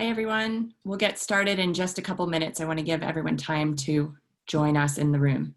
Hi, everyone. We'll get started in just a couple minutes. I want to give everyone time to join us in the room.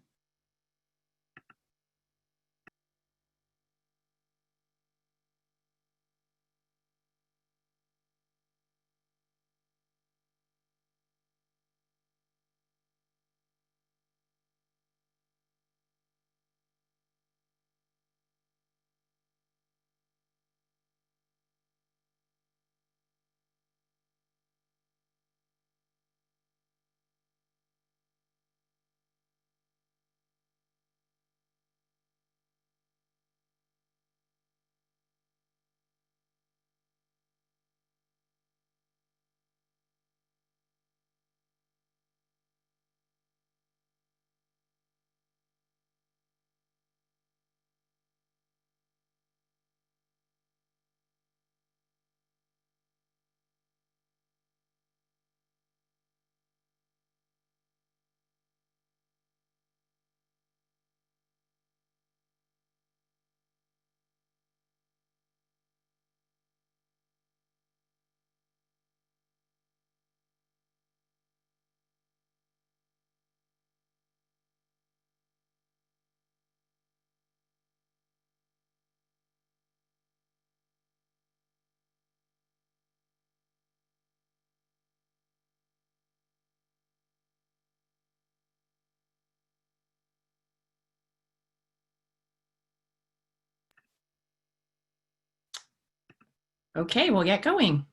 Okay, we'll get going.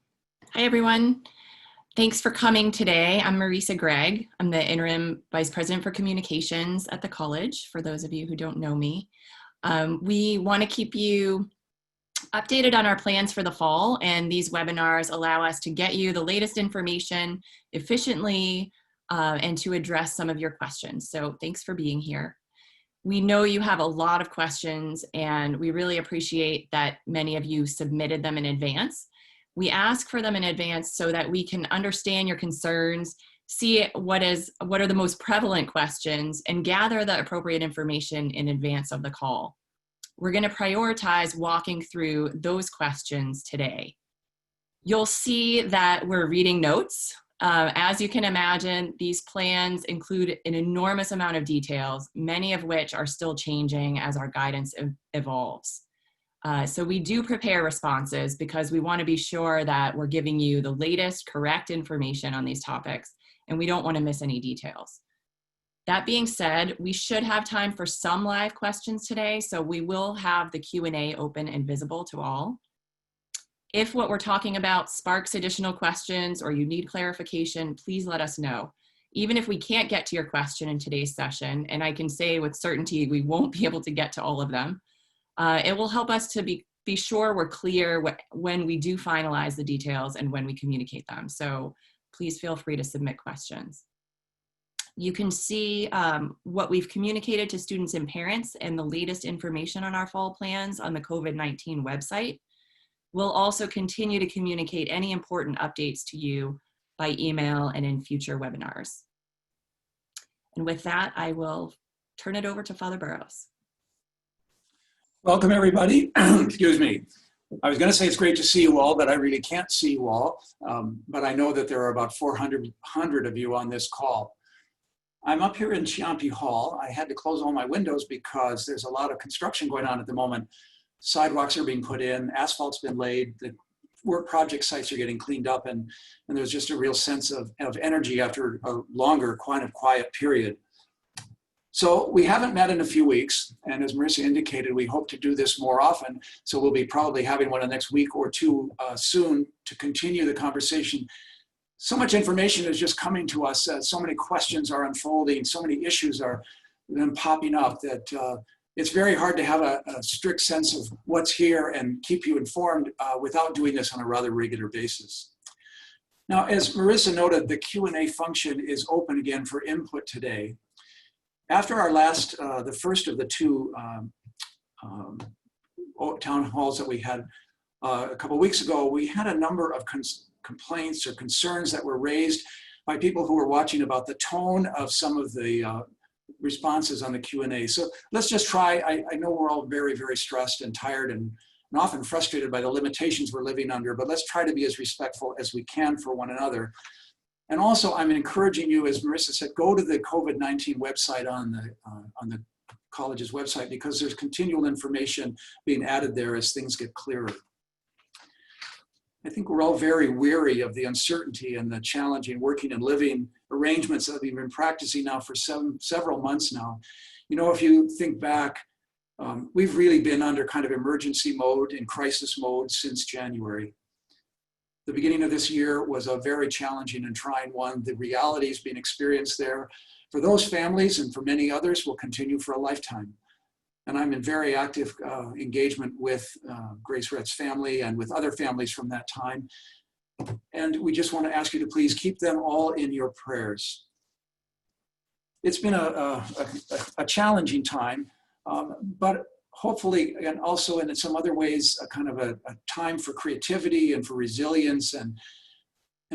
Hi, everyone. Thanks for coming today. I'm Marisa Gregs. I'm the Interim Vice President for Communications at the college, for those of you who don't know me. We want to keep you updated on our plans for the fall, and these webinars allow us to get you the latest information efficiently and to address some of your questions. So thanks for being here. We know you have a lot of questions, and we really appreciate that many of you submitted them in advance. We ask for them in advance so that we can understand your concerns, see what are the most prevalent questions, and gather the appropriate information in advance of the call. We're going to prioritize walking through those questions today. You'll see that we're reading notes. As you can imagine, these plans include an enormous amount of details, many of which are still changing as our guidance evolves. So we do prepare responses because we want to be sure that we're giving you the latest correct information on these topics, and we don't want to miss any details. That being said, we should have time for some live questions today, so we will have the Q&A open and visible to all. If what we're talking about sparks additional questions or you need clarification, please let us know. Even if we can't get to your question in today's session, and I can say with certainty we won't be able to get to all of them, it will help us to be sure we're clear when we do finalize the details and when we communicate them. So please feel free to submit questions. You can see what we've communicated to students and parents and the latest information on our fall plans on the COVID-19 website. We'll also continue to communicate any important updates to you by email and in future webinars. And with that, I will turn it over to Father Boroughs. Welcome, everybody. Excuse me. I was going to say it's great to see you all, but I really can't see you all. But I know that there are about 400 of you on this call. I'm up here in Ciampi Hall. I had to close all my windows because there's a lot of construction going on at the moment. Sidewalks are being put in, asphalt's been laid, the work project sites are getting cleaned up, and there's just a real sense of energy after a longer kind of quiet period. So we haven't met in a few weeks, and as Marisa indicated, we hope to do this more often, so we'll be probably having one in the next week or two soon to continue the conversation. So much information is just coming to us, so many questions are unfolding, so many issues are then popping up that it's very hard to have a strict sense of what's here and keep you informed without doing this on a rather regular basis. Now, as Marisa noted, the Q&A function is open again for input today. After our last, the first of the two town halls that we had a couple of weeks ago, we had a number of complaints or concerns that were raised by people who were watching about the tone of some of the responses on the Q&A. So let's just try. I know we're all very, very stressed and tired and and often frustrated by the limitations we're living under, but let's try to be as respectful as we can for one another. And also, I'm encouraging you, as Marisa said, go to the COVID-19 website on the college's website, because there's continual information being added there as things get clearer. I think we're all very weary of the uncertainty and the challenging working and living arrangements that we've been practicing now for several months now. You know, if you think back, we've really been under kind of emergency mode and crisis mode since January. The beginning of this year was a very challenging and trying one. The realities being experienced there for those families and for many others will continue for a lifetime. And I'm in very active engagement with Grace Rhett's family and with other families from that time. And we just want to ask you to please keep them all in your prayers. It's been a challenging time, but hopefully, and also in some other ways, a kind of a time for creativity and for resilience and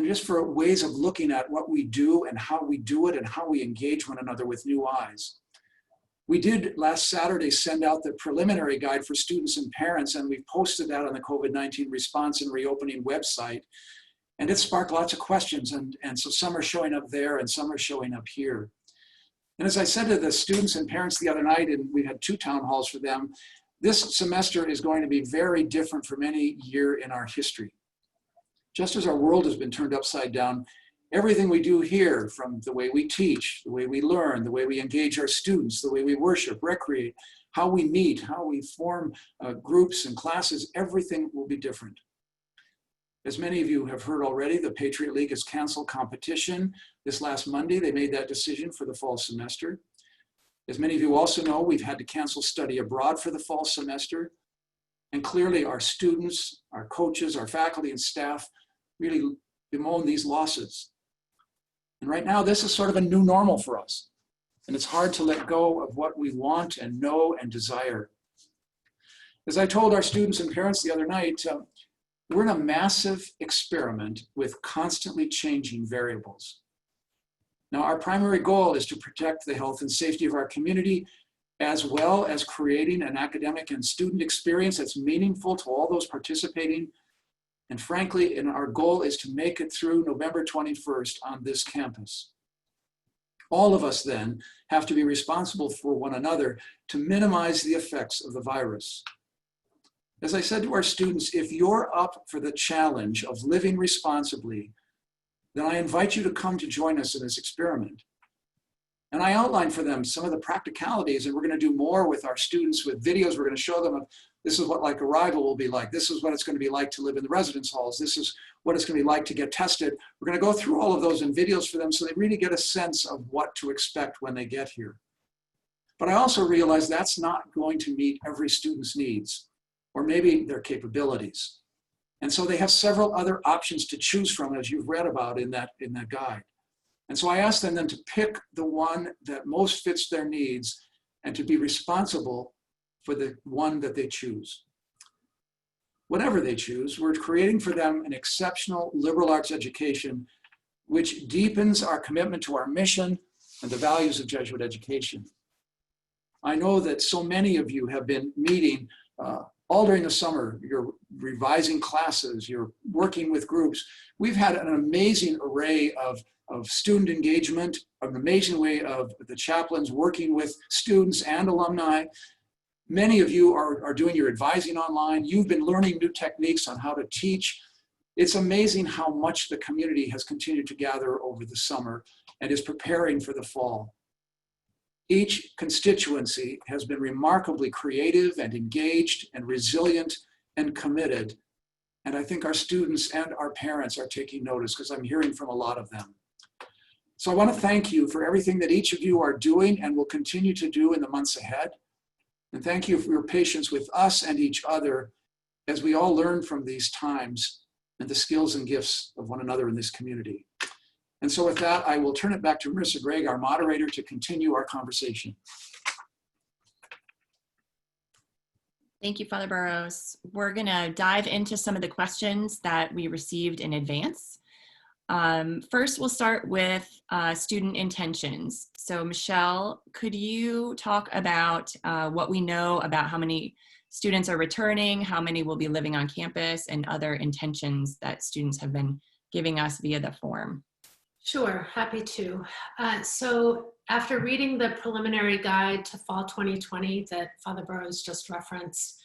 just for ways of looking at what we do and how we do it and how we engage one another with new eyes. We did last Saturday send out the preliminary guide for students and parents, and we posted that on the COVID-19 response and reopening website. And it sparked lots of questions, and so some are showing up there and some are showing up here. And as I said to the students and parents the other night, and we had 2 town halls for them, this semester is going to be very different from any year in our history. Just as our world has been turned upside down, everything we do here, from the way we teach, the way we learn, the way we engage our students, the way we worship, recreate, how we meet, how we form groups and classes, everything will be different. As many of you have heard already, the Patriot League has canceled competition. This last Monday, they made that decision for the fall semester. As many of you also know, we've had to cancel study abroad for the fall semester. And clearly our students, our coaches, our faculty and staff really bemoan these losses. And right now, this is sort of a new normal for us. And it's hard to let go of what we want and know and desire. As I told our students and parents the other night, we're in a massive experiment with constantly changing variables. Now, our primary goal is to protect the health and safety of our community, as well as creating an academic and student experience that's meaningful to all those participating. And frankly, our goal is to make it through November 21st on this campus. All of us then have to be responsible for one another to minimize the effects of the virus. As I said to our students, if you're up for the challenge of living responsibly, then I invite you to come to join us in this experiment. And I outlined for them some of the practicalities, and we're going to do more with our students with videos. We're going to show them of this is what like arrival will be like. This is what it's going to be like to live in the residence halls. This is what it's going to be like to get tested. We're going to go through all of those in videos for them so they really get a sense of what to expect when they get here. But I also realize that's not going to meet every student's needs, or maybe their capabilities. And so they have several other options to choose from, as you've read about in that guide. And so I asked them then to pick the one that most fits their needs and to be responsible for the one that they choose. Whatever they choose, we're creating for them an exceptional liberal arts education which deepens our commitment to our mission and the values of Jesuit education. I know that so many of you have been meeting all during the summer. You're revising classes, you're working with groups. We've had an amazing array of student engagement, an amazing way of the chaplains working with students and alumni. Many of you are doing your advising online. You've been learning new techniques on how to teach. It's amazing how much the community has continued to gather over the summer and is preparing for the fall. Each constituency has been remarkably creative and engaged and resilient and committed. And I think our students and our parents are taking notice because I'm hearing from a lot of them. So I want to thank you for everything that each of you are doing and will continue to do in the months ahead. And thank you for your patience with us and each other as we all learn from these times and the skills and gifts of one another in this community. And so with that, I will turn it back to Marisa Gregs, our moderator, to continue our conversation. Thank you, Father Boroughs. We're going to dive into some of the questions that we received in advance. First, we'll start with student intentions. So Michele, could you talk about what we know about how many students are returning, how many will be living on campus, and other intentions that students have been giving us via the form. Sure, happy to. So after reading the preliminary guide to fall 2020 that Father Boroughs just referenced,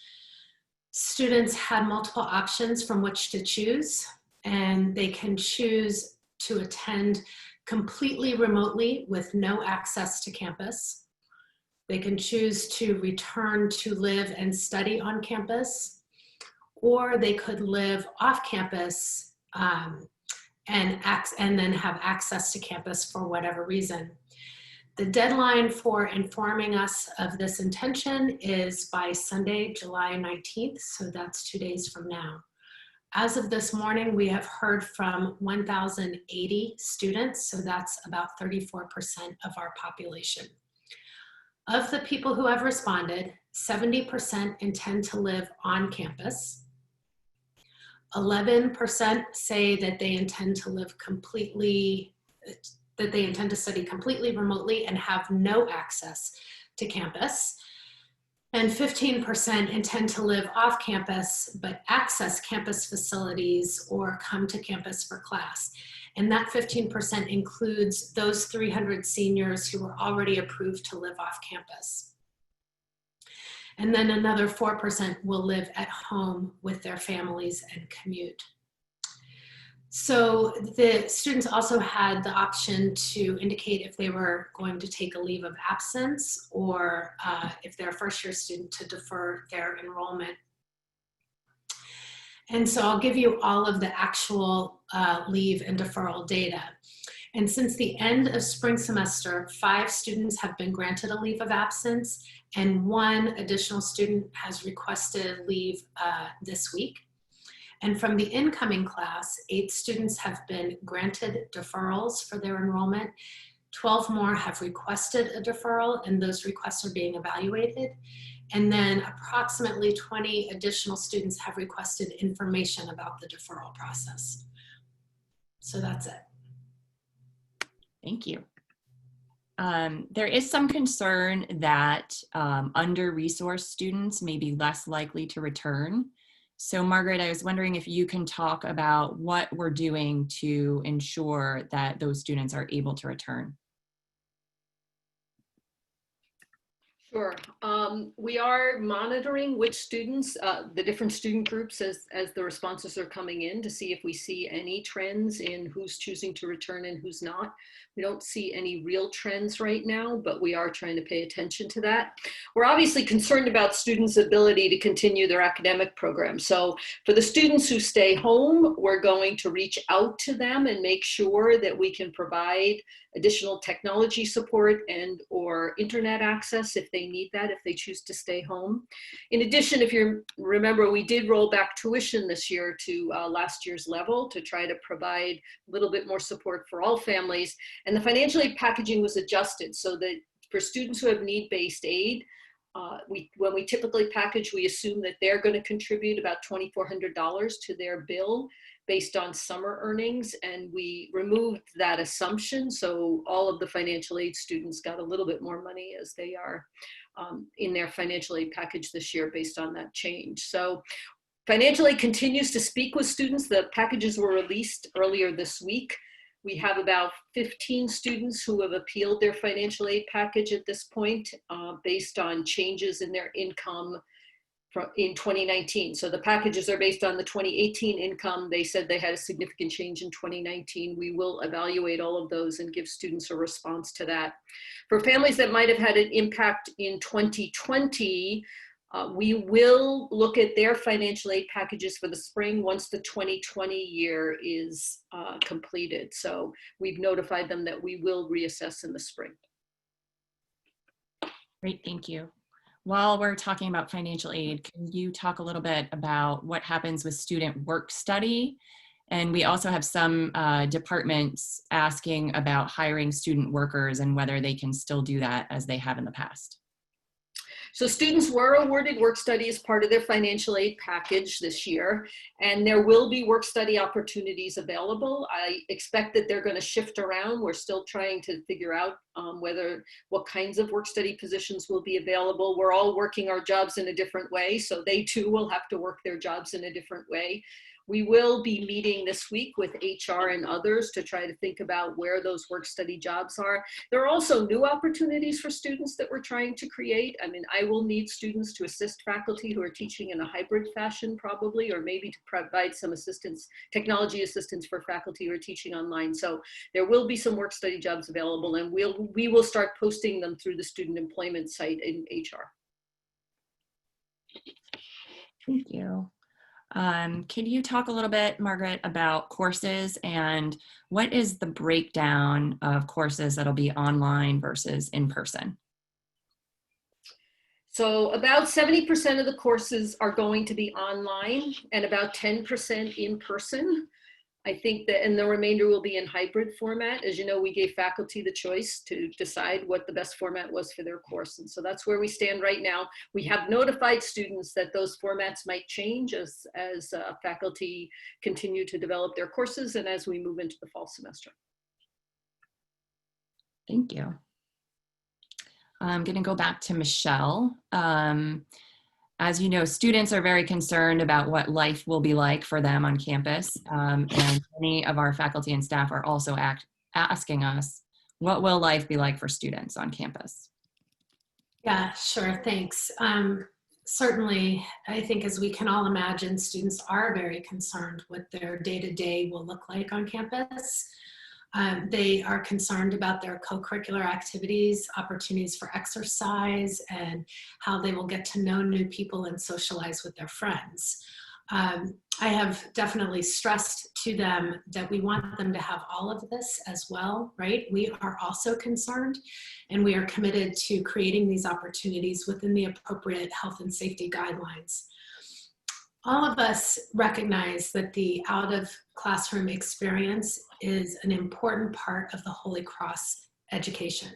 students had multiple options from which to choose, and they can choose to attend completely remotely with no access to campus. They can choose to return to live and study on campus, or they could live off campus and then have access to campus for whatever reason. The deadline for informing us of this intention is by Sunday, July 19th, so that's 2 days from now. As of this morning, we have heard from 1,080 students, so that's about 34% of our population. Of the people who have responded, 70% intend to live on campus. 11% say that they intend to live completely, that they intend to study completely remotely and have no access to campus. And 15% intend to live off campus, but access campus facilities or come to campus for class. And that 15% includes those 300 seniors who were already approved to live off campus. And then another 4% will live at home with their families and commute. So the students also had the option to indicate if they were going to take a leave of absence or if they're a first-year student to defer their enrollment. And so I'll give you all of the actual leave and deferral data. And since the end of spring semester, 5 students have been granted a leave of absence and 1 additional student has requested leave this week. And from the incoming class, 8 students have been granted deferrals for their enrollment. 12 more have requested a deferral, and those requests are being evaluated. And then approximately 20 additional students have requested information about the deferral process. So that's it. Thank you. There is some concern that under-resourced students may be less likely to return. So Margaret, I was wondering if you can talk about what we're doing to ensure that those students are able to return. Sure. We are monitoring which students, the different student groups as the responses are coming in to see if we see any trends in who's choosing to return and who's not. We don't see any real trends right now, but we are trying to pay attention to that. We're obviously concerned about students' ability to continue their academic program. So for the students who stay home, we're going to reach out to them and make sure that we can provide additional technology support and or internet access if they need that, if they choose to stay home. In addition, if you remember, we did roll back tuition this year to last year's level to try to provide a little bit more support for all families. And the financial aid packaging was adjusted so that for students who have need-based aid, when we typically package, we assume that they're going to contribute about $2,400 to their bill based on summer earnings, and we removed that assumption. So all of the financial aid students got a little bit more money as they are in their financial aid package this year based on that change. So financial aid continues to speak with students. The packages were released earlier this week. We have about 15 students who have appealed their financial aid package at this point based on changes in their income in 2019. So the packages are based on the 2018 income. They said they had a significant change in 2019. We will evaluate all of those and give students a response to that. For families that might have had an impact in 2020, we will look at their financial aid packages for the spring once the 2020 year is completed. So we've notified them that we will reassess in the spring. Great, thank you. While we're talking about financial aid, can you talk a little bit about what happens with student work study? And we also have some departments asking about hiring student workers and whether they can still do that as they have in the past. So students were awarded work study as part of their financial aid package this year, and there will be work study opportunities available. I expect that they're going to shift around. We're still trying to figure out what kinds of work study positions will be available. We're all working our jobs in a different way, so they too will have to work their jobs in a different way. We will be meeting this week with HR and others to try to think about where those work study jobs are. There are also new opportunities for students that we're trying to create. I mean, I will need students to assist faculty who are teaching in a hybrid fashion probably, or maybe to provide some assistance, technology assistance for faculty who are teaching online. So there will be some work study jobs available, and we will start posting them through the student employment site in HR. Thank you. Can you talk a little bit, Margaret, about courses and what is the breakdown of courses that'll be online versus in person? So about 70% of the courses are going to be online and about 10% in person. I think that, and the remainder will be in hybrid format. As you know, we gave faculty the choice to decide what the best format was for their course. And so that's where we stand right now. We have notified students that those formats might change as faculty continue to develop their courses and as we move into the fall semester. Thank you. I'm going to go back to Michele. As you know, students are very concerned about what life will be like for them on campus. And many of our faculty and staff are also asking us, what will life be like for students on campus? Yeah, sure, thanks. Certainly, I think as we can all imagine, students are very concerned what their day-to-day will look like on campus. They are concerned about their co-curricular activities, opportunities for exercise, and how they will get to know new people and socialize with their friends. I have definitely stressed to them that we want them to have all of this as well, right? We are also concerned, and we are committed to creating these opportunities within the appropriate health and safety guidelines. All of us recognize that the out-of-classroom experience is an important part of the Holy Cross education.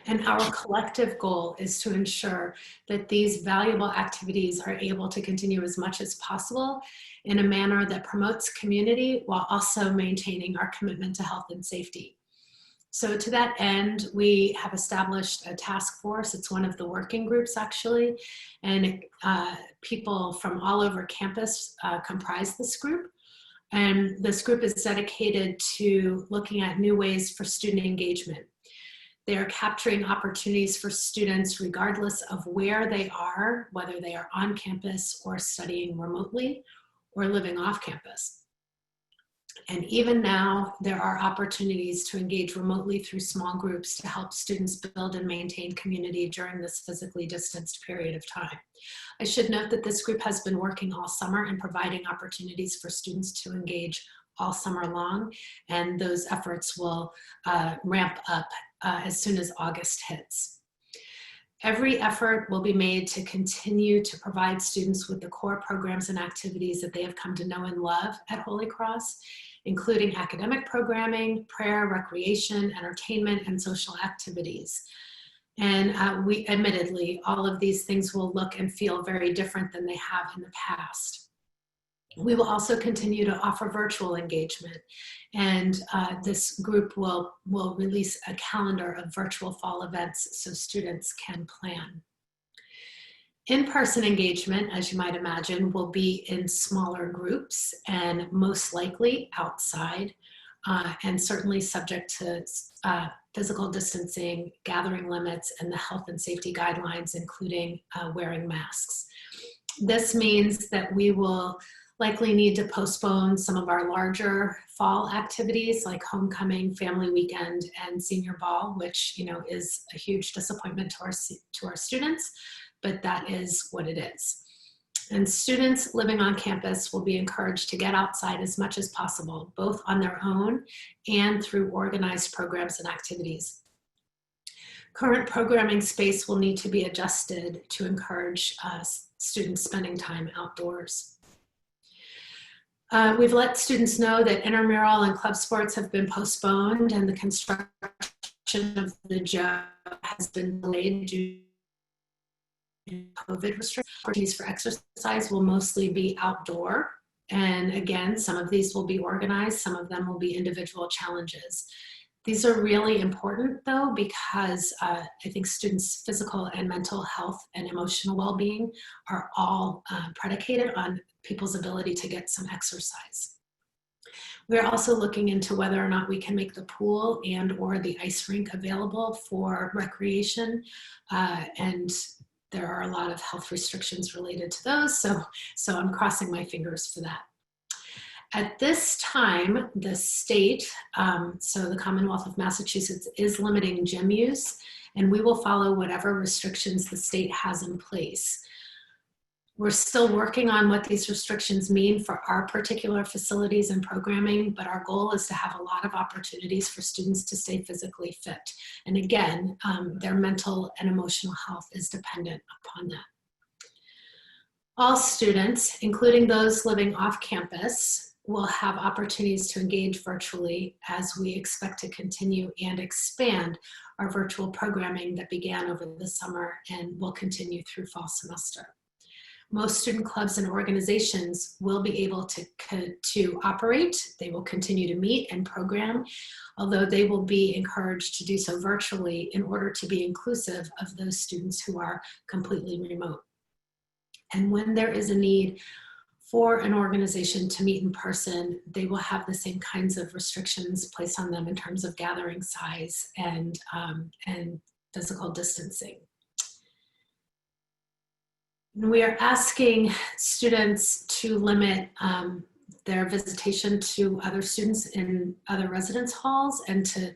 And our collective goal is to ensure that these valuable activities are able to continue as much as possible in a manner that promotes community while also maintaining our commitment to health and safety. So to that end, we have established a task force. It's one of the working groups actually, and people from all over campus comprise this group. And this group is dedicated to looking at new ways for student engagement. They are capturing opportunities for students regardless of where they are, whether they are on campus or studying remotely or living off campus. And even now, there are opportunities to engage remotely through small groups to help students build and maintain community during this physically distanced period of time. I should note that this group has been working all summer and providing opportunities for students to engage all summer long, and those efforts will ramp up as soon as August hits. Every effort will be made to continue to provide students with the core programs and activities that they have come to know and love at Holy Cross, including academic programming, prayer, recreation, entertainment, and social activities. And we admittedly, all of these things will look and feel very different than they have in the past. We will also continue to offer virtual engagement, and this group will release a calendar of virtual fall events so students can plan. In-person engagement, as you might imagine, will be in smaller groups and most likely outside, and certainly subject to physical distancing, gathering limits, and the health and safety guidelines, including wearing masks. This means that we will likely need to postpone some of our larger fall activities like homecoming, family weekend, and senior ball, which is a huge disappointment to our students, but that is what it is. And students living on campus will be encouraged to get outside as much as possible, both on their own and through organized programs and activities. Current programming space will need to be adjusted to encourage students spending time outdoors. We've let students know that intramural and club sports have been postponed, and the construction of the gym has been delayed due COVID restrictions. Opportunities for exercise will mostly be outdoor. And again, some of these will be organized, some of them will be individual challenges. These are really important though, because I think students' physical and mental health and emotional well-being are all predicated on people's ability to get some exercise. We're also looking into whether or not we can make the pool and or the ice rink available for recreation. And there are a lot of health restrictions related to those, so I'm crossing my fingers for that. At this time, the state, so the Commonwealth of Massachusetts, is limiting gym use, and we will follow whatever restrictions the state has in place. We're still working on what these restrictions mean for our particular facilities and programming, but our goal is to have a lot of opportunities for students to stay physically fit. And again, their mental and emotional health is dependent upon that. All students, including those living off campus, will have opportunities to engage virtually as we expect to continue and expand our virtual programming that began over the summer and will continue through fall semester. Most student clubs and organizations will be able to operate. They will continue to meet and program, although they will be encouraged to do so virtually in order to be inclusive of those students who are completely remote. And when there is a need for an organization to meet in person, they will have the same kinds of restrictions placed on them in terms of gathering size and physical distancing. We are asking students to limit their visitation to other students in other residence halls and to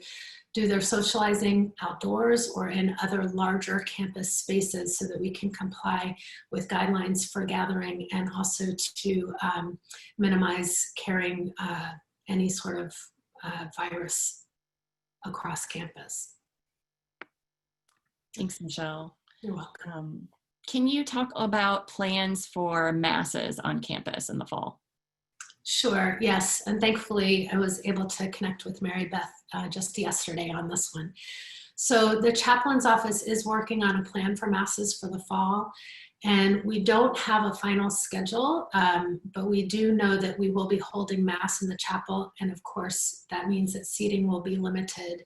do their socializing outdoors or in other larger campus spaces so that we can comply with guidelines for gathering and also to minimize carrying any sort of virus across campus. Thanks, Michelle. You're welcome. Can you talk about plans for masses on campus in the fall? Sure, yes, and thankfully I was able to connect with Mary Beth just yesterday on this one. So the chaplain's office is working on a plan for masses for the fall, and we don't have a final schedule, but we do know that we will be holding mass in the chapel, and of course that means that seating will be limited.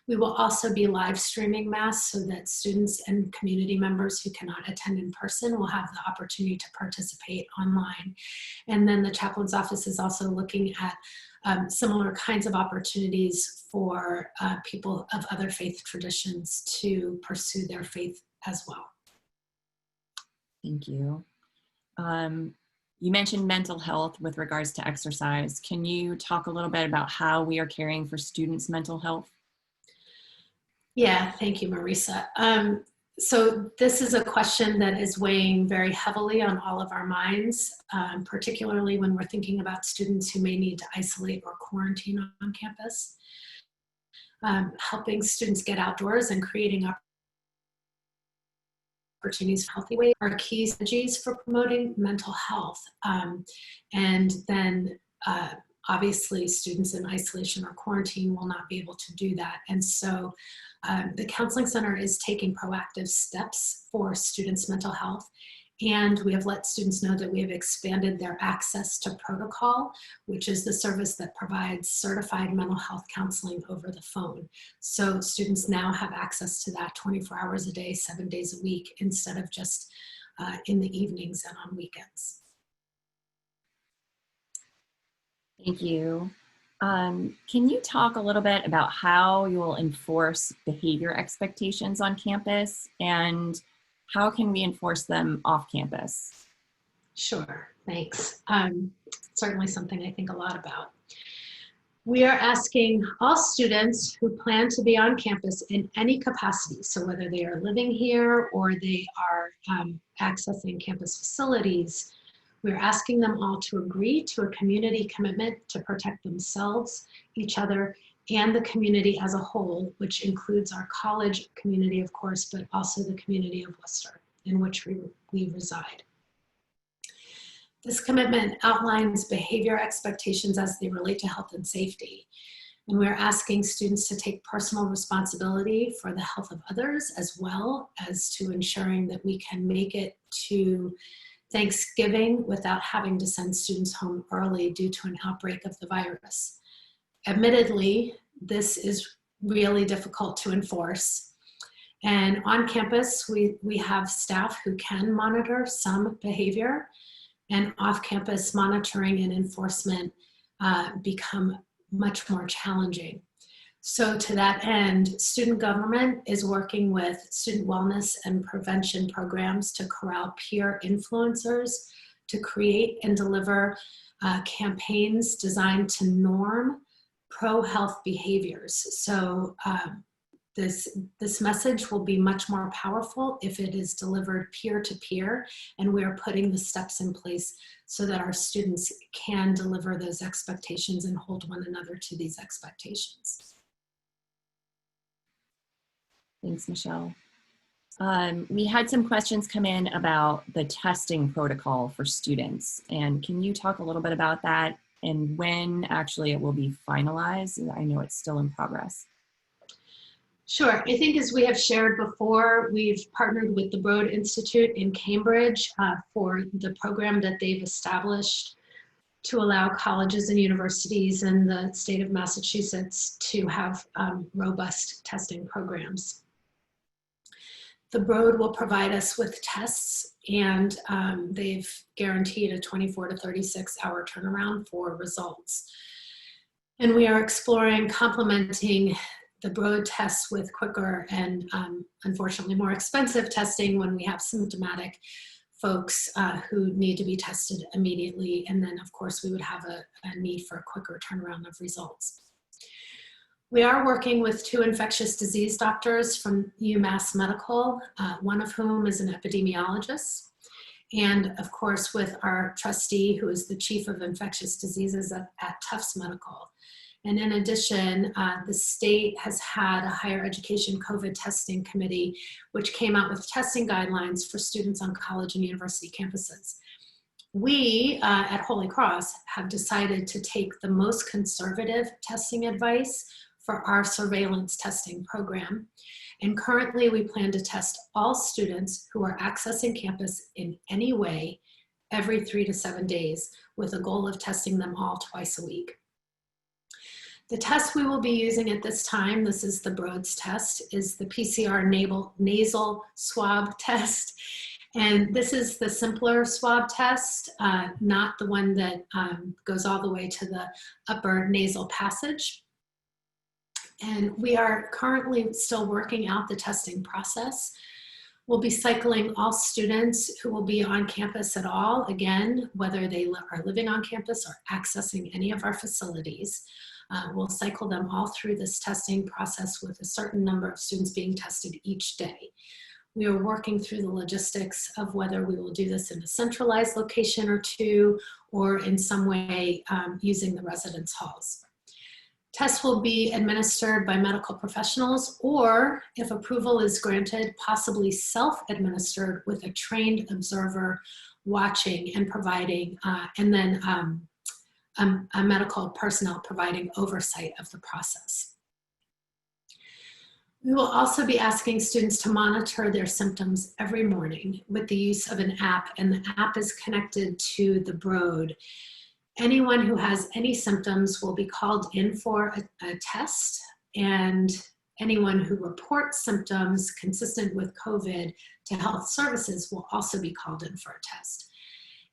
We will also be live streaming mass so that students and community members who cannot attend in person will have the opportunity to participate online. And then the chaplain's office is also looking at similar kinds of opportunities for people of other faith traditions to pursue their faith as well. Thank you. You mentioned mental health with regards to exercise. Can you talk a little bit about how we are caring for students' mental health? Yeah, thank you, Marisa. So this is a question that is weighing very heavily on all of our minds, particularly when we're thinking about students who may need to isolate or quarantine on campus. Helping students get outdoors and creating opportunities for healthy ways are key strategies for promoting mental health. And then obviously students in isolation or quarantine will not be able to do that. And so the Counseling Center is taking proactive steps for students' mental health. And we have let students know that we have expanded their access to Protocol, which is the service that provides certified mental health counseling over the phone. So students now have access to that 24 hours a day, 7 days a week, instead of just in the evenings and on weekends. Thank you. Can you talk a little bit about how you will enforce behavior expectations on campus and how can we enforce them off campus? Sure, thanks. Certainly something I think a lot about. We are asking all students who plan to be on campus in any capacity, so whether they are living here or they are accessing campus facilities, we're asking them all to agree to a community commitment to protect themselves, each other, and the community as a whole, which includes our college community, of course, but also the community of Worcester, in which we reside. This commitment outlines behavior expectations as they relate to health and safety. And we're asking students to take personal responsibility for the health of others, as well as to ensuring that we can make it to Thanksgiving without having to send students home early due to an outbreak of the virus. Admittedly, this is really difficult to enforce. And on campus, we have staff who can monitor some behavior, and off-campus monitoring and enforcement become much more challenging. So to that end, student government is working with student wellness and prevention programs to corral peer influencers to create and deliver campaigns designed to norm pro-health behaviors. So this message will be much more powerful if it is delivered peer-to-peer, and we're putting the steps in place so that our students can deliver those expectations and hold one another to these expectations. Thanks, Michelle. We had some questions come in about the testing protocol for students. And can you talk a little bit about that and when actually it will be finalized? I know it's still in progress. Sure. I think as we have shared before, we've partnered with the Broad Institute in Cambridge for the program that they've established to allow colleges and universities in the state of Massachusetts to have robust testing programs. The Broad will provide us with tests, and they've guaranteed a 24 to 36 hour turnaround for results. And we are exploring complementing the Broad tests with quicker and unfortunately more expensive testing when we have symptomatic folks who need to be tested immediately. And then of course we would have a need for a quicker turnaround of results. We are working with 2 infectious disease doctors from UMass Medical, one of whom is an epidemiologist. And of course with our trustee, who is the chief of infectious diseases at Tufts Medical. And in addition, the state has had a higher education COVID testing committee, which came out with testing guidelines for students on college and university campuses. We at Holy Cross have decided to take the most conservative testing advice for our surveillance testing program. And currently we plan to test all students who are accessing campus in any way every 3 to 7 days, with a goal of testing them all twice a week. The test we will be using at this time, this is the Broad's test, is the PCR nasal swab test. And this is the simpler swab test, not the one that goes all the way to the upper nasal passage. And we are currently still working out the testing process. We'll be cycling all students who will be on campus at all, again, whether they are living on campus or accessing any of our facilities. We'll cycle them all through this testing process with a certain number of students being tested each day. We are working through the logistics of whether we will do this in a centralized location or 2, or in some way using the residence halls. Tests will be administered by medical professionals, or if approval is granted, possibly self-administered with a trained observer watching and providing, and then a medical personnel providing oversight of the process. We will also be asking students to monitor their symptoms every morning with the use of an app, and the app is connected to the Broad. Anyone who has any symptoms will be called in for a test, and anyone who reports symptoms consistent with COVID to health services will also be called in for a test.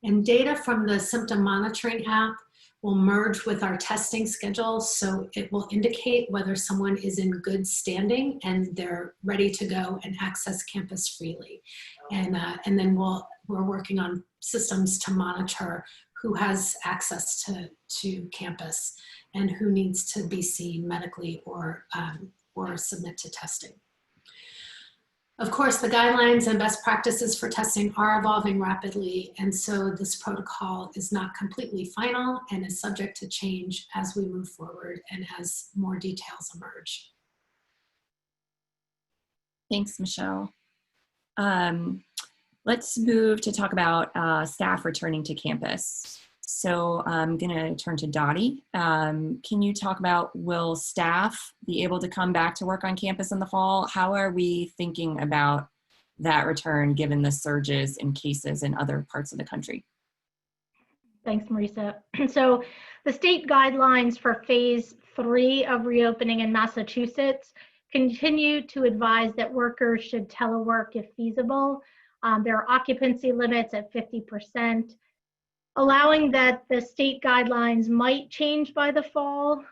And data from the symptom monitoring app will merge with our testing schedule, so it will indicate whether someone is in good standing and they're ready to go and access campus freely. And then we're working on systems to monitor who has access to campus and who needs to be seen medically or submit to testing. Of course, the guidelines and best practices for testing are evolving rapidly, and so this protocol is not completely final and is subject to change as we move forward and as more details emerge. Thanks, Michelle. Let's move to talk about staff returning to campus. So I'm going to turn to Dottie. Can you talk about, will staff be able to come back to work on campus in the fall? How are we thinking about that return given the surges in cases in other parts of the country? Thanks, Marisa. So the state guidelines for phase 3 of reopening in Massachusetts continue to advise that workers should telework if feasible. There are occupancy limits at 50%, allowing that the state guidelines might change by the fall.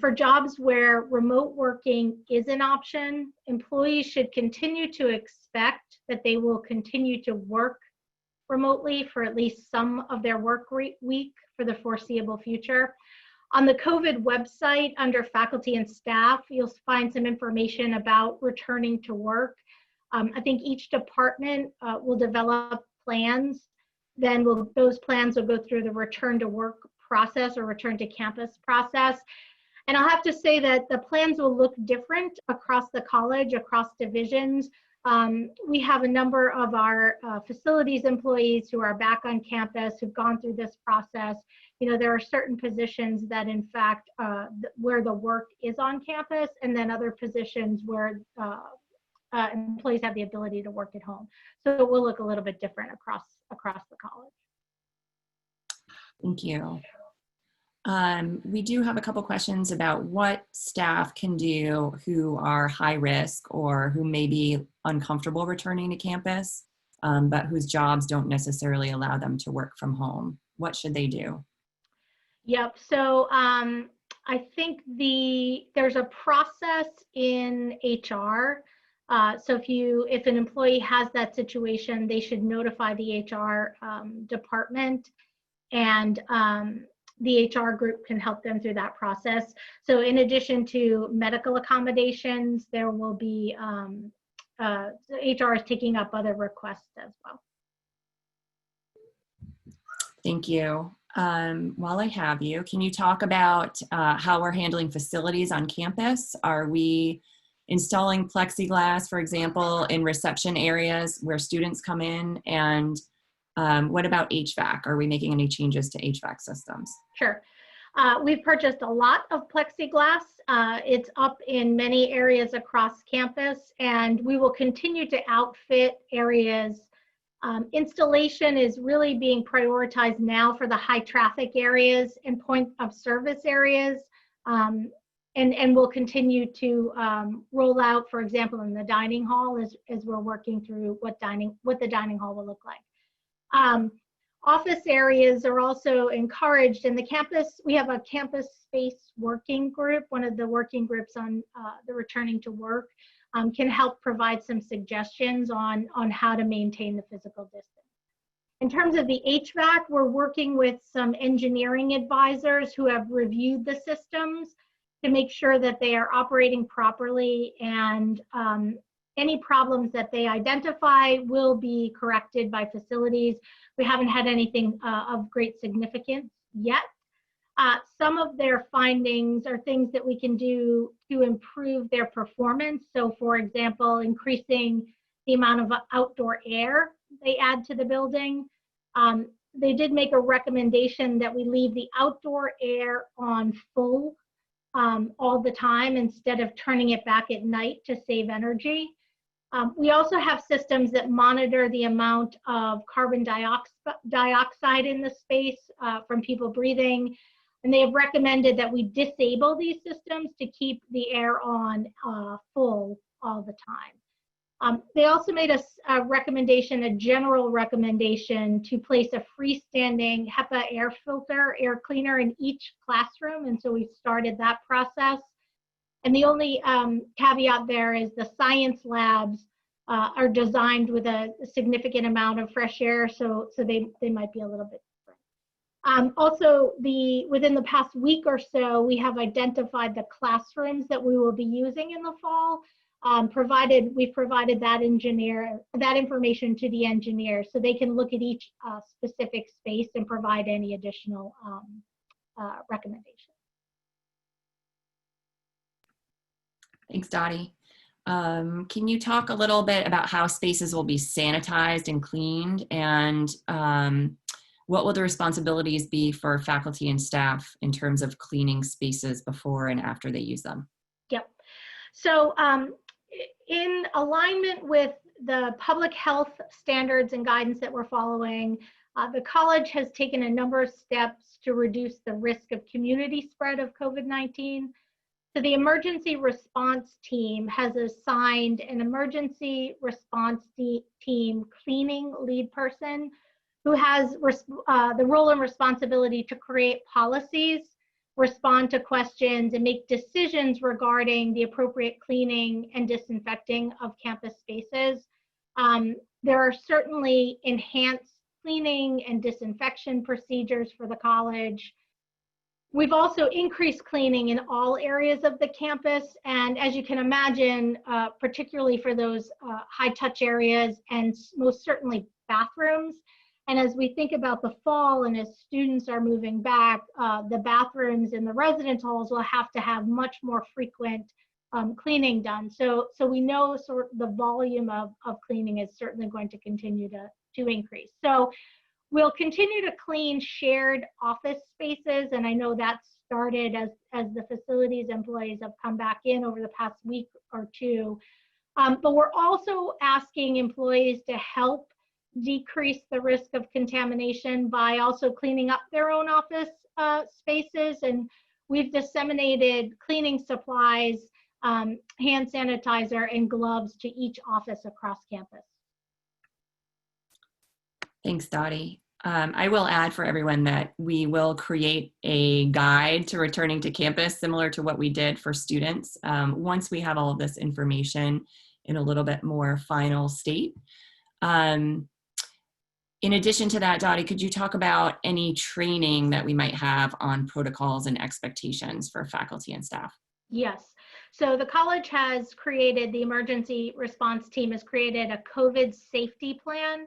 For jobs where remote working is an option, employees should continue to expect that they will continue to work remotely for at least some of their work week for the foreseeable future. On the COVID website under faculty and staff, you'll find some information about returning to work. I think each department will develop plans. Then those plans will go through the return to work process or return to campus process. And I'll have to say that the plans will look different across the college, across divisions. We have a number of our facilities employees who are back on campus, who've gone through this process. You know, there are certain positions that in fact, where the work is on campus, and then other positions where employees have the ability to work at home. So it will look a little bit different across the college. Thank you. We do have a couple questions about what staff can do who are high risk or who may be uncomfortable returning to campus, but whose jobs don't necessarily allow them to work from home. What should they do? Yep. So I think there's a process in HR. So if an employee has that situation, they should notify the HR department, and the HR group can help them through that process. So in addition to medical accommodations, there will be HR is taking up other requests as well. Thank you. While I have you, can you talk about how we're handling facilities on campus? Are we installing plexiglass, for example, in reception areas where students come in? And what about HVAC? Are we making any changes to HVAC systems? Sure. We've purchased a lot of plexiglass. It's up in many areas across campus, and we will continue to outfit areas. Installation is really being prioritized now for the high traffic areas and point of service areas. And we'll continue to roll out, for example, in the dining hall as we're working through what the dining hall will look like. Office areas are also encouraged. In the campus, we have a campus space working group. One of the working groups on the returning to work can help provide some suggestions on how to maintain the physical distance. In terms of the HVAC, we're working with some engineering advisors who have reviewed the systems to make sure that they are operating properly, and any problems that they identify will be corrected by facilities. We haven't had anything of great significance yet. Some of their findings are things that we can do to improve their performance. So for example, increasing the amount of outdoor air they add to the building. They did make a recommendation that we leave the outdoor air on full all the time instead of turning it back at night to save energy. We also have systems that monitor the amount of carbon dioxide in the space from people breathing, and they have recommended that we disable these systems to keep the air on full all the time. They also made a recommendation, a general recommendation, to place a freestanding HEPA air cleaner in each classroom, and so we started that process. And the only caveat there is the science labs are designed with a significant amount of fresh air, so they might be a little bit different. Also, within the past week or so, we have identified the classrooms that we will be using in the fall. We've provided that information to the engineer so they can look at each specific space and provide any additional recommendations. Thanks, Dottie. Can you talk a little bit about how spaces will be sanitized and cleaned, and what will the responsibilities be for faculty and staff in terms of cleaning spaces before and after they use them? Yep. So in alignment with the public health standards and guidance that we're following, the college has taken a number of steps to reduce the risk of community spread of COVID-19. So the emergency response team has assigned an emergency response team cleaning lead person who has the role and responsibility to create policies, respond to questions, and make decisions regarding the appropriate cleaning and disinfecting of campus spaces. There are certainly enhanced cleaning and disinfection procedures for the college. We've also increased cleaning in all areas of the campus, and as you can imagine, particularly for those high-touch areas and most certainly bathrooms. And as we think about the fall and as students are moving back, the bathrooms in the residence halls will have to have much more frequent cleaning done. So we know sort of the volume of cleaning is certainly going to continue to increase. So we'll continue to clean shared office spaces, and I know that started as the facilities employees have come back in over the past week or two. But we're also asking employees to help decrease the risk of contamination by also cleaning up their own office spaces. And we've disseminated cleaning supplies, hand sanitizer, and gloves to each office across campus. Thanks, Dottie. I will add for everyone that we will create a guide to returning to campus similar to what we did for students once we have all of this information in a little bit more final state. In addition to that, Dottie, could you talk about any training that we might have on protocols and expectations for faculty and staff? Yes. So the college has created, the emergency response team has created a COVID safety plan.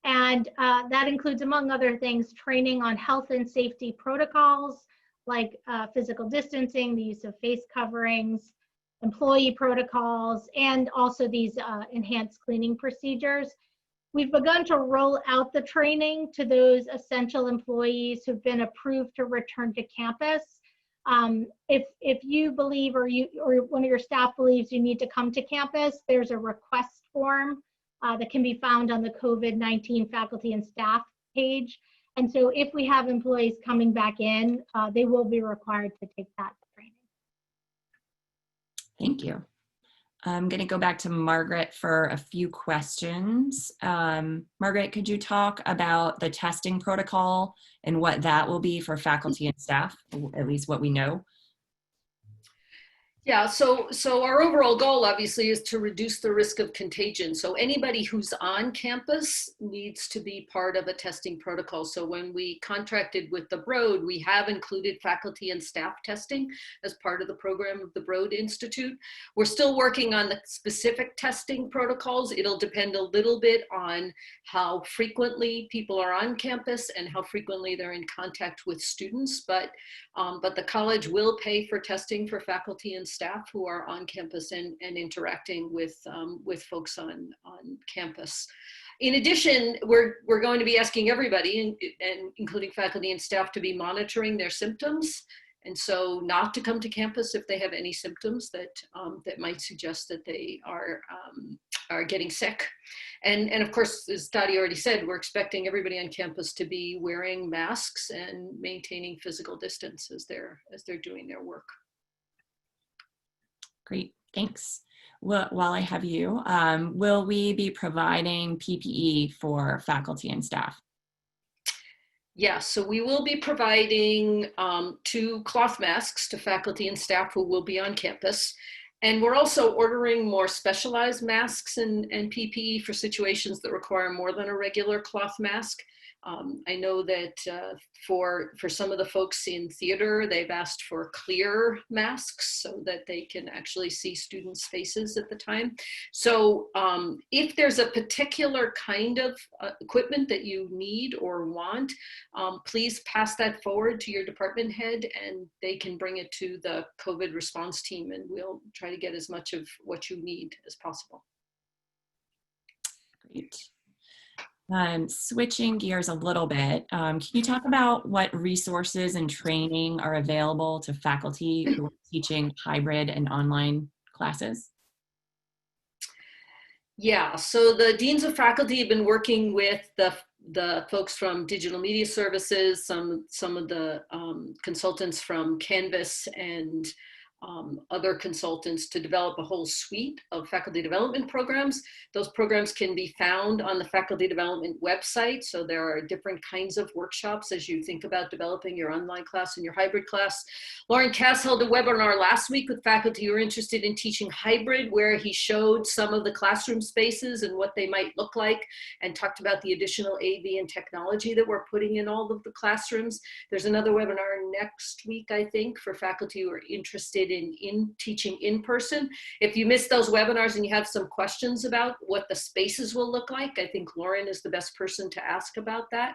And that includes, among other things, training on health and safety protocols like physical distancing, the use of face coverings, employee protocols, and also these enhanced cleaning procedures. We've begun to roll out the training to those essential employees who've been approved to return to campus. If you believe or one of your staff believes you need to come to campus, there's a request form that can be found on the COVID-19 faculty and staff page. And so if we have employees coming back in, they will be required to take that training. Thank you. I'm going to go back to Margaret for a few questions. Margaret, could you talk about the testing protocol and what that will be for faculty and staff, at least what we know? Yeah, so our overall goal obviously is to reduce the risk of contagion. So anybody who's on campus needs to be part of a testing protocol. So when we contracted with the Broad, we have included faculty and staff testing as part of the program of the Broad Institute. We're still working on the specific testing protocols. It'll depend a little bit on how frequently people are on campus and how frequently they're in contact with students. But the college will pay for testing for faculty and staff who are on campus and interacting with folks on campus. In addition, we're going to be asking everybody, and including faculty and staff, to be monitoring their symptoms, and so not to come to campus if they have any symptoms that might suggest that they are getting sick. And of course, as Dottie already said, we're expecting everybody on campus to be wearing masks and maintaining physical distance as they're doing their work. Great, thanks. Well, while I have you, will we be providing PPE for faculty and staff? Yes, so we will be providing 2 cloth masks to faculty and staff who will be on campus. And we're also ordering more specialized masks and PPE for situations that require more than a regular cloth mask. I know that for some of the folks in theater, they've asked for clear masks so that they can actually see students' faces at the time. So if there's a particular kind of equipment that you need or want, please pass that forward to your department head and they can bring it to the COVID response team, and we'll try to get as much of what you need as possible. Great. Switching gears a little bit, can you talk about what resources and training are available to faculty who are teaching hybrid and online classes? Yeah, so the deans of faculty have been working with the folks from digital media services, some of the consultants from Canvas and other consultants to develop a whole suite of faculty development programs. Those programs can be found on the faculty development website. So there are different kinds of workshops as you think about developing your online class and your hybrid class. Lauren Cass held a webinar last week with faculty who are interested in teaching hybrid, where he showed some of the classroom spaces and what they might look like and talked about the additional AV and technology that we're putting in all of the classrooms. There's another webinar next week, I think, for faculty who are interested in teaching in person. If you missed those webinars and you have some questions about what the spaces will look like, I think Lauren is the best person to ask about that.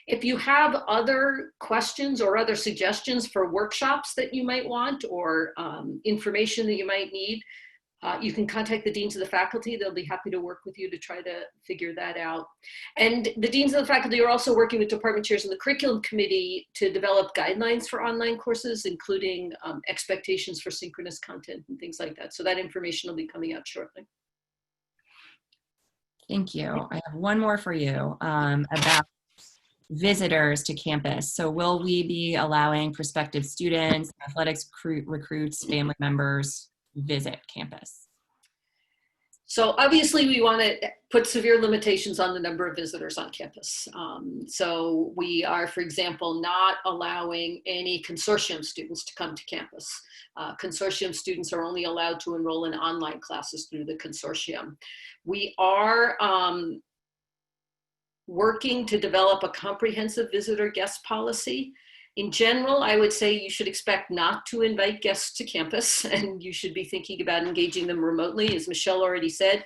If you have other questions or other suggestions for workshops that you might want or information that you might need, you can contact the deans of the faculty. They'll be happy to work with you to try to figure that out. And the deans of the faculty are also working with department chairs and the curriculum committee to develop guidelines for online courses, including expectations for synchronous content and things like that. So that information will be coming out shortly. Thank you. I have one more for you about visitors to campus. So will we be allowing prospective students, athletics recruits, family members visit campus? So obviously we want to put severe limitations on the number of visitors on campus. So we are, for example, not allowing any consortium students to come to campus. Consortium students are only allowed to enroll in online classes through the consortium. We are working to develop a comprehensive visitor guest policy. In general, I would say you should expect not to invite guests to campus, and you should be thinking about engaging them remotely. As Michele already said,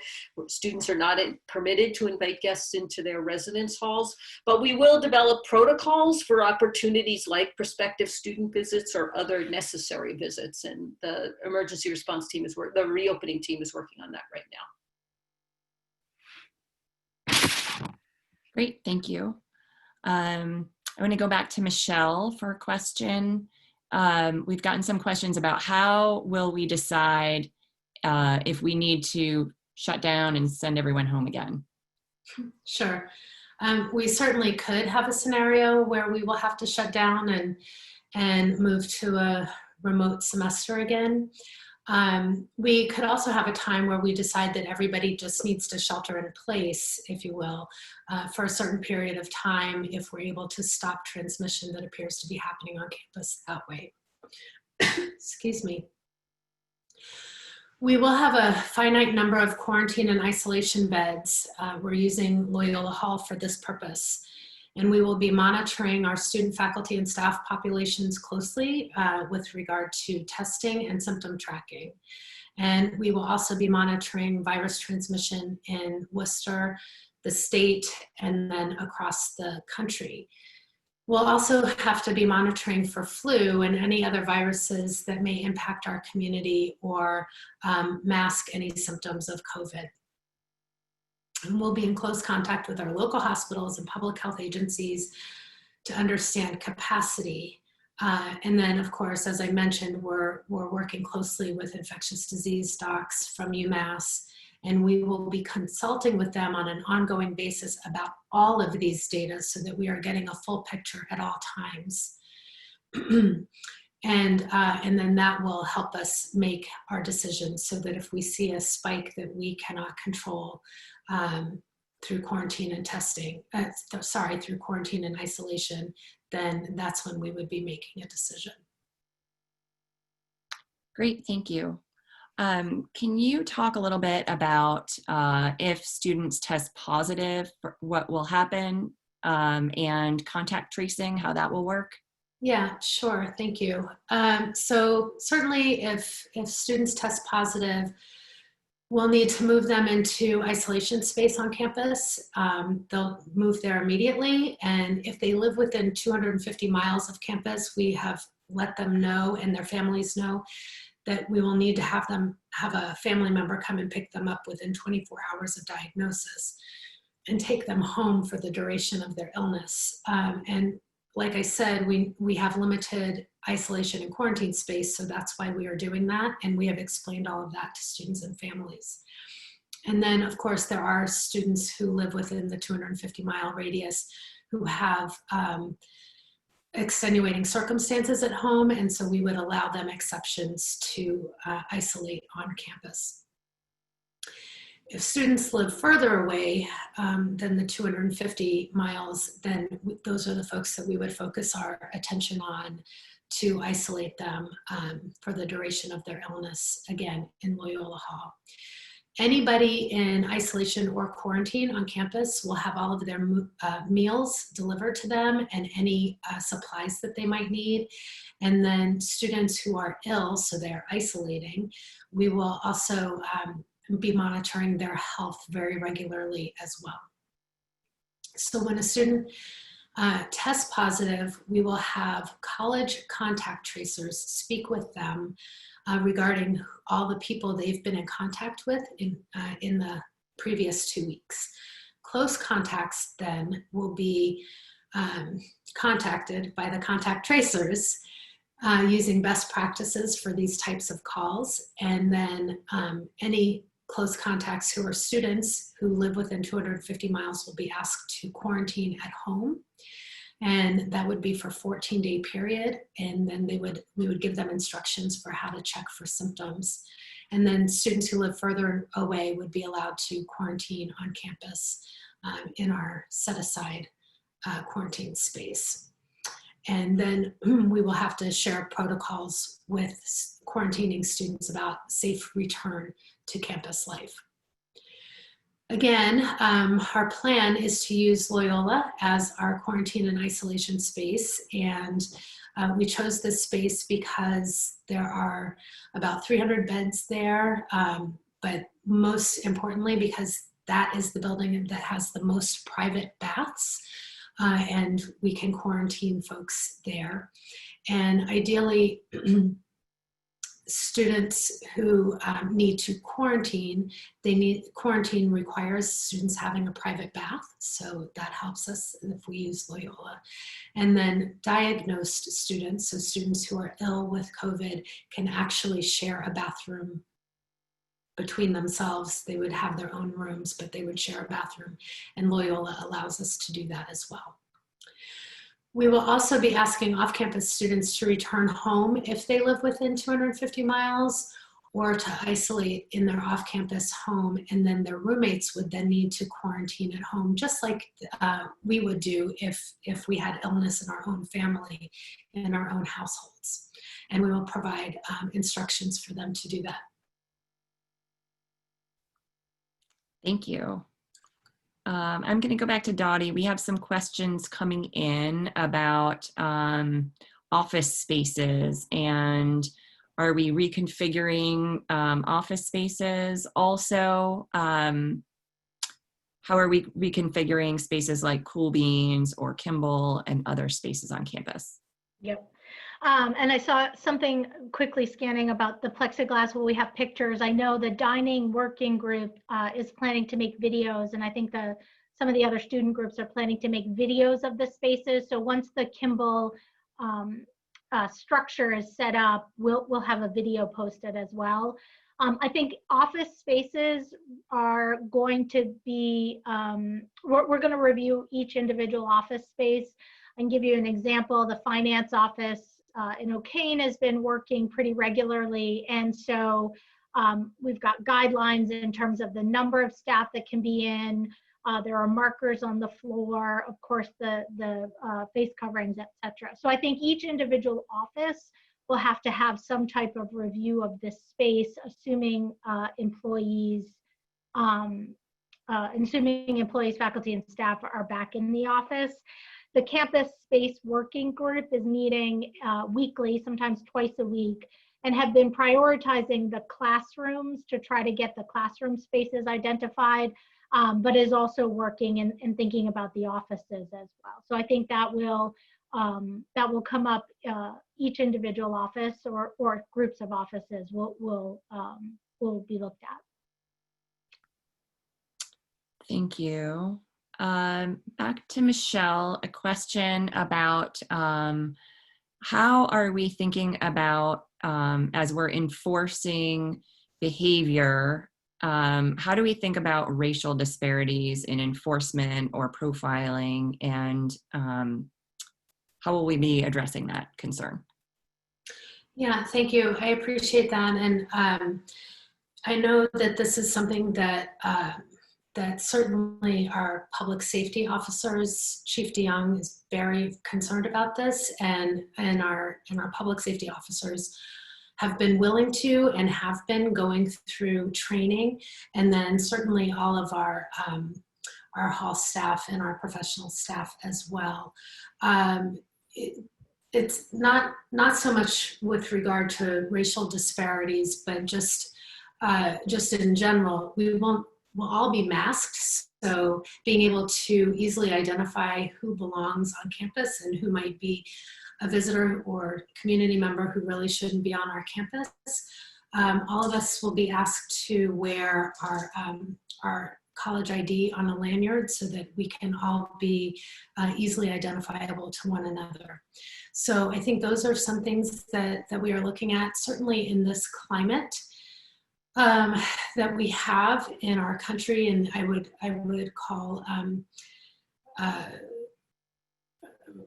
students are not permitted to invite guests into their residence halls, but we will develop protocols for opportunities like prospective student visits or other necessary visits. And the emergency response team the reopening team is working on that right now. Great, thank you. I want to go back to Michele for a question. We've gotten some questions about how will we decide if we need to shut down and send everyone home again? Sure. We certainly could have a scenario where we will have to shut down and move to a remote semester again. We could also have a time where we decide that everybody just needs to shelter in place, if you will, for a certain period of time if we're able to stop transmission that appears to be happening on campus that way. Excuse me. We will have a finite number of quarantine and isolation beds. We're using Loyola Hall for this purpose. And we will be monitoring our student, faculty, and staff populations closely with regard to testing and symptom tracking. And we will also be monitoring virus transmission in Worcester, the state, and then across the country. We'll also have to be monitoring for flu and any other viruses that may impact our community or mask any symptoms of COVID. And we'll be in close contact with our local hospitals and public health agencies to understand capacity. And then, of course, as I mentioned, we're working closely with infectious disease docs from UMass, and we will be consulting with them on an ongoing basis about all of these data so that we are getting a full picture at all times. And then that will help us make our decisions so that if we see a spike that we cannot control through quarantine and testing, through quarantine and isolation, then that's when we would be making a decision. Great, thank you. Can you talk a little bit about if students test positive, what will happen, and contact tracing, how that will work? Yeah, sure, thank you. So certainly if students test positive, we'll need to move them into isolation space on campus. They'll move there immediately, and if they live within 250 miles of campus, we have let them know and their families know that we will need to have them have a family member come and pick them up within 24 hours of diagnosis. and take them home for the duration of their illness. And like I said, we have limited isolation and quarantine space, so that's why we are doing that. And we have explained all of that to students and families. And then, of course, there are students who live within the 250-mile radius who have extenuating circumstances at home, and so we would allow them exceptions to isolate on campus. If students live further away than the 250 miles, then those are the folks that we would focus our attention on to isolate them for the duration of their illness, again, in Loyola Hall. Anybody in isolation or quarantine on campus will have all of their meals delivered to them and any supplies that they might need. And then students who are ill, so they're isolating, we will also be monitoring their health very regularly as well. So when a student tests positive, we will have college contact tracers speak with them regarding all the people they've been in contact with in the previous 2 weeks. Close contacts then will be contacted by the contact tracers using best practices for these types of calls. And then any close contacts who are students who live within 250 miles will be asked to quarantine at home. And that would be for a 14-day period. And then we would give them instructions for how to check for symptoms. And then students who live further away would be allowed to quarantine on campus in our set-aside quarantine space. And then we will have to share protocols with quarantining students about safe return to campus life. Again, our plan is to use Loyola as our quarantine and isolation space. And we chose this space because there are about 300 beds there, but most importantly, because that is the building that has the most private baths, and we can quarantine folks there. And ideally, students who need to quarantine, quarantine requires students having a private bath, so that helps us if we use Loyola. And then diagnosed students, so students who are ill with COVID, can actually share a bathroom between themselves. They would have their own rooms, but they would share a bathroom, and Loyola allows us to do that as well. We will also be asking off-campus students to return home if they live within 250 miles, or to isolate in their off-campus home, and then their roommates would then need to quarantine at home, just like we would do if we had illness in our own family, in our own households. And we will provide instructions for them to do that. Thank you. I'm going to go back to Dottie. We have some questions coming in about office spaces, and are we reconfiguring office spaces? Also, how are we reconfiguring spaces like Cool Beans or Kimball and other spaces on campus? Yep. And I saw something quickly scanning about the plexiglass. Well, we have pictures. I know the dining working group is planning to make videos, and I think some of the other student groups are planning to make videos of the spaces. So once the Kimball structure is set up, we'll have a video posted as well. I think office spaces are going to be, we're going to review each individual office space. I can give you an example. The finance office in O'Kane has been working pretty regularly, and so we've got guidelines in terms of the number of staff that can be in. There are markers on the floor, of course, the face coverings, etc. So I think each individual office will have to have some type of review of this space, assuming employees, faculty, and staff are back in the office. The campus space working group is meeting weekly, sometimes twice a week, and have been prioritizing the classrooms to try to get the classroom spaces identified, but is also working and thinking about the offices as well. So I think that will come up. Each individual office or groups of offices will be looked at. Thank you. Back to Michele, a question about how are we thinking about, as we're enforcing behavior, how do we think about racial disparities in enforcement or profiling, and how will we be addressing that concern? Yeah, thank you. I appreciate that. And I know that this is something that that certainly our public safety officers, Chief DeYoung is very concerned about this, and our public safety officers have been willing to and have been going through training, and then certainly all of our hall staff and our professional staff as well. It's not so much with regard to racial disparities, but just in general, we'll all be masked. So being able to easily identify who belongs on campus and who might be a visitor or community member who really shouldn't be on our campus. All of us will be asked to wear our college ID on a lanyard so that we can all be easily identifiable to one another. So I think those are some things that we are looking at, certainly in this climate that we have in our country, and I would call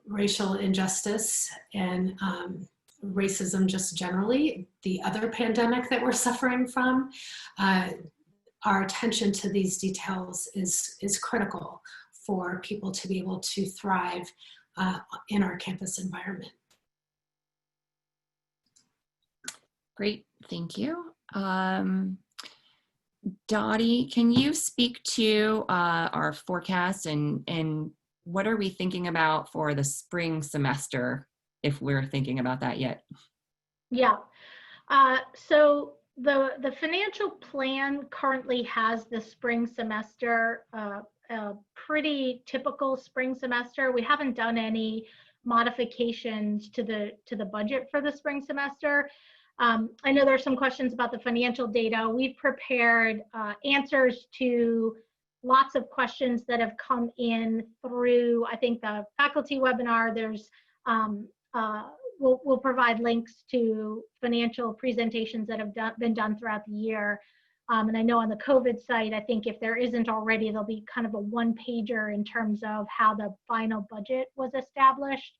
racial injustice and racism just generally, the other pandemic that we're suffering from. Our attention to these details is critical for people to be able to thrive in our campus environment. Great, thank you. Dottie, can you speak to our forecast and what are we thinking about for the spring semester, if we're thinking about that yet? Yeah, so the financial plan currently has the spring semester, a pretty typical spring semester. We haven't done any modifications to the budget for the spring semester. I know there's some questions about the financial data. We've prepared answers to lots of questions that have come in through, I think, the faculty webinar. There's we'll provide links to financial presentations that have been done throughout the year. And I know on the COVID site, I think if there isn't already, there'll be kind of a one-pager in terms of how the final budget was established.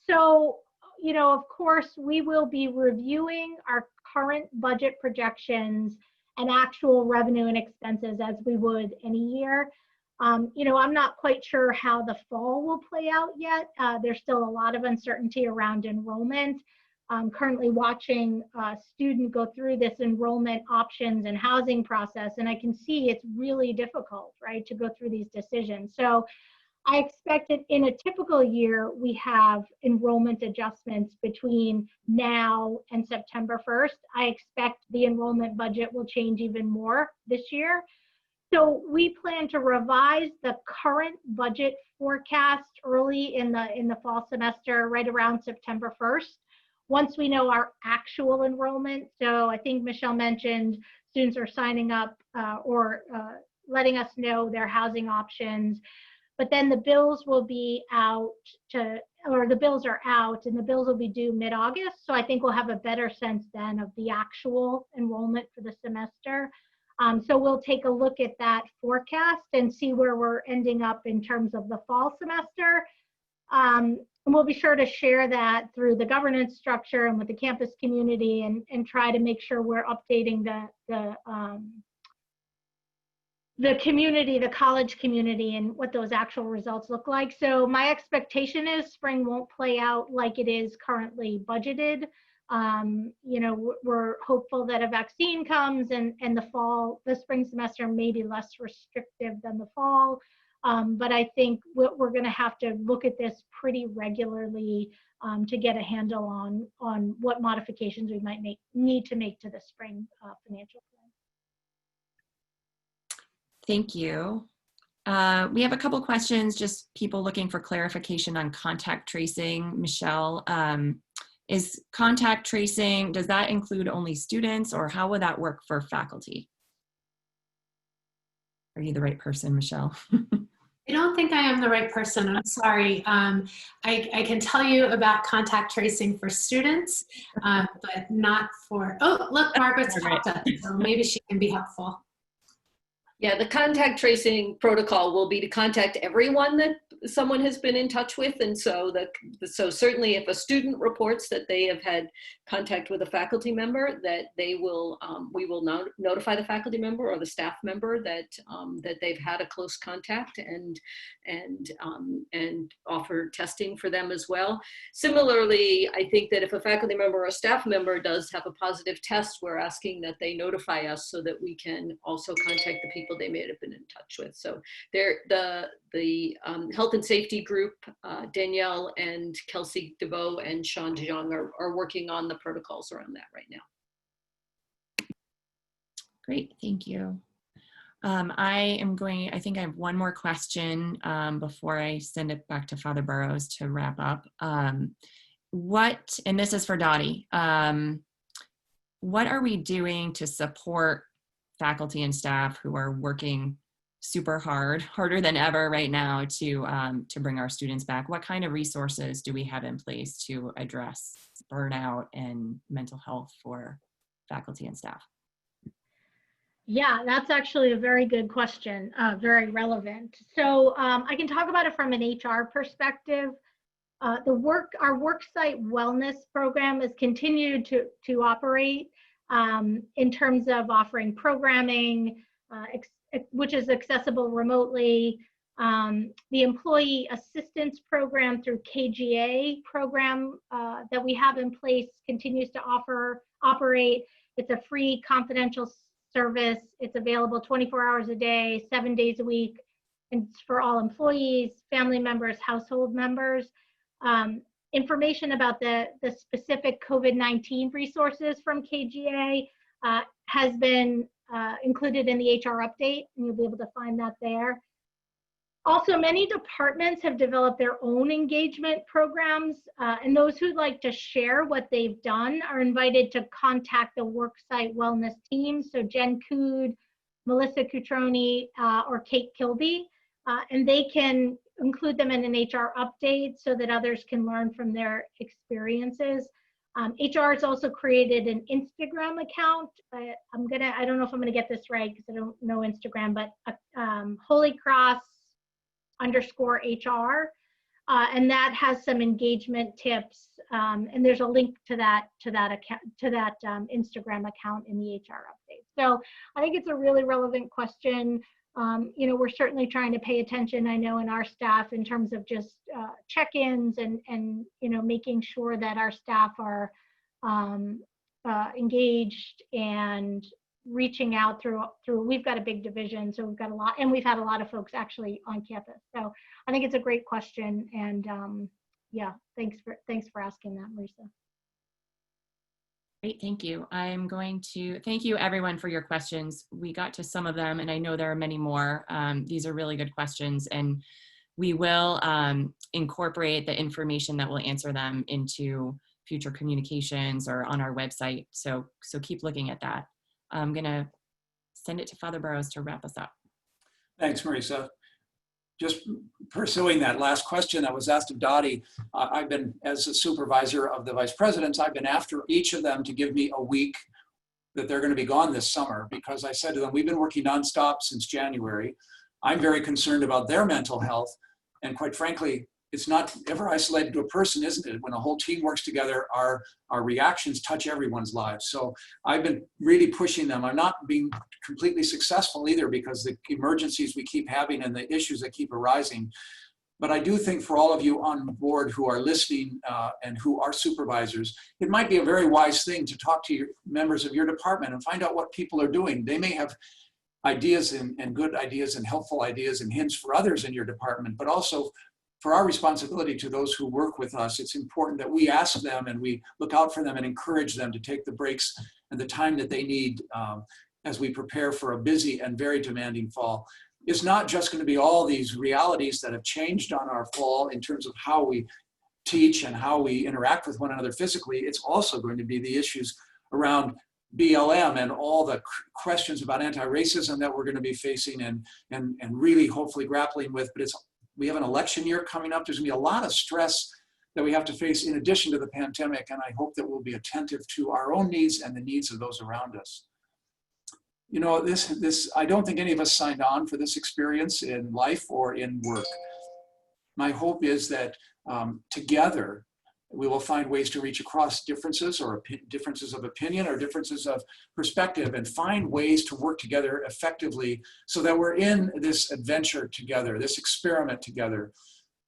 So, you know, of course, we will be reviewing our current budget projections and actual revenue and expenses as we would any year. You know, I'm not quite sure how the fall will play out yet. There's still a lot of uncertainty around enrollment. I'm currently watching a student go through this enrollment options and housing process, and I can see it's really difficult, right, to go through these decisions. So I expect that in a typical year, we have enrollment adjustments between now and September 1st. I expect the enrollment budget will change even more this year. So we plan to revise the current budget forecast early in the fall semester, right around September 1st. Once we know our actual enrollment, so I think Michele mentioned students are signing up or letting us know their housing options, but then the bills will be out the bills are out and the bills will be due mid-August. So I think we'll have a better sense then of the actual enrollment for the semester. So we'll take a look at that forecast and see where we're ending up in terms of the fall semester. And we'll be sure to share that through the governance structure and with the campus community and try to make sure we're updating the community, the college community, and what those actual results look like. So my expectation is spring won't play out like it is currently budgeted. You know, we're hopeful that a vaccine comes and the spring semester may be less restrictive than the fall. But I think we're going to have to look at this pretty regularly to get a handle on what modifications we might need to make to the spring financial plan. Thank you. We have a couple questions, just people looking for clarification on contact tracing. Michele, is contact tracing, does that include only students, or how would that work for faculty? Are you the right person, Michele? I don't think I am the right person. I'm sorry. I can tell you about contact tracing for students, but not for, oh, look, Margaret's popped up, so maybe she can be helpful. Yeah, the contact tracing protocol will be to contact everyone that someone has been in touch with. And so so certainly if a student reports that they have had contact with a faculty member, that they will, we will notify the faculty member or the staff member that they've had a close contact and offer testing for them as well. Similarly, I think that if a faculty member or a staff member does have a positive test, we're asking that they notify us so that we can also contact the people they may have been in touch with. So the health and safety group, Danielle and Kelsey DeVoe and Sean DeJong are working on the protocols around that right now. Great, thank you. I think I have one more question before I send it back to Father Boroughs to wrap up. And this is for Dottie, what are we doing to support faculty and staff who are working super hard, harder than ever right now to bring our students back? What kind of resources do we have in place to address burnout and mental health for faculty and staff? Yeah, that's actually a very good question, very relevant. So I can talk about it from an HR perspective. Our worksite wellness program has continued to operate in terms of offering programming, which is accessible remotely. The employee assistance program through KGA program that we have in place continues to operate. It's a free confidential service. It's available 24 hours a day, 7 days a week, and it's for all employees, family members, household members. Information about the specific COVID-19 resources from KGA has been included in the HR update, and you'll be able to find that there. Also, many departments have developed their own engagement programs, and those who'd like to share what they've done are invited to contact the worksite wellness team. So Jen Cood, Melissa Cutroni, or Kate Kilby, and they can include them in an HR update so that others can learn from their experiences. HR has also created an Instagram account. I don't know if I'm gonna get this right because I don't know Instagram, but Holy Cross _HR, and that has some engagement tips, and there's a link to that Instagram account in the HR update. So I think it's a really relevant question. We're certainly trying to pay attention, I know, in our staff in terms of just check-ins and making sure that our staff are engaged and reaching out through we've got a big division, so we've got a lot, and we've had a lot of folks actually on campus. So I think it's a great question, and yeah, thanks for asking that, Marisa. Great, thank you. I'm going to thank you everyone for your questions. We got to some of them, and I know there are many more. These are really good questions, and we will incorporate the information that will answer them into future communications or on our website. So keep looking at that. I'm gonna send it to Father Boroughs to wrap us up. Thanks, Marisa. Just pursuing that last question that was asked of Dottie, I've been, as a supervisor of the vice presidents, I've been after each of them to give me a week that they're going to be gone this summer, because I said to them, we've been working nonstop since January. I'm very concerned about their mental health. And quite frankly, it's not ever isolated to a person, isn't it? When a whole team works together, our reactions touch everyone's lives. So I've been really pushing them. I'm not being completely successful either, because the emergencies we keep having and the issues that keep arising. But I do think for all of you on board who are listening and who are supervisors, it might be a very wise thing to talk to your members of your department and find out what people are doing. They may have ideas and good ideas and helpful ideas and hints for others in your department, but also for our responsibility to those who work with us, it's important that we ask them and we look out for them and encourage them to take the breaks and the time that they need as we prepare for a busy and very demanding fall. It's not just going to be all these realities that have changed on our fall in terms of how we teach and how we interact with one another physically. It's also going to be the issues around BLM and all the questions about anti-racism that we're going to be facing and really hopefully grappling with. But we have an election year coming up. There's going to be a lot of stress that we have to face in addition to the pandemic. And I hope that we'll be attentive to our own needs and the needs of those around us. You know, I don't think any of us signed on for this experience in life or in work. My hope is that together, we will find ways to reach across differences or differences of opinion or differences of perspective and find ways to work together effectively so that we're in this adventure together, this experiment together.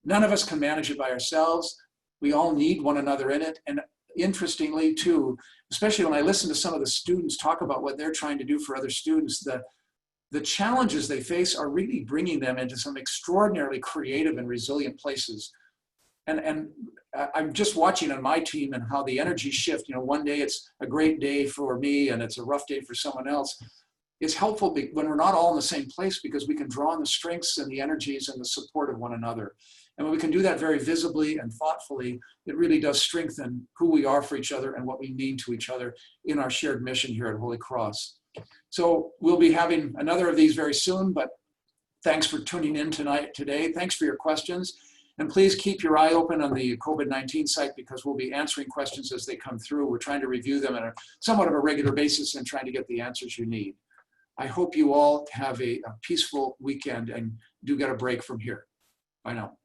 None of us can manage it by ourselves. We all need one another in it. And interestingly too, especially when I listen to some of the students talk about what they're trying to do for other students, the challenges they face are really bringing them into some extraordinarily creative and resilient places. And I'm just watching on my team and how the energy shift. You know, one day it's a great day for me and it's a rough day for someone else. It's helpful when we're not all in the same place because we can draw on the strengths and the energies and the support of one another. And when we can do that very visibly and thoughtfully, it really does strengthen who we are for each other and what we mean to each other in our shared mission here at Holy Cross. So we'll be having another of these very soon, but thanks for tuning in today. Thanks for your questions. And please keep your eye open on the COVID-19 site because we'll be answering questions as they come through. We're trying to review them on a somewhat of a regular basis and trying to get the answers you need. I hope you all have a peaceful weekend and do get a break from here. Bye now.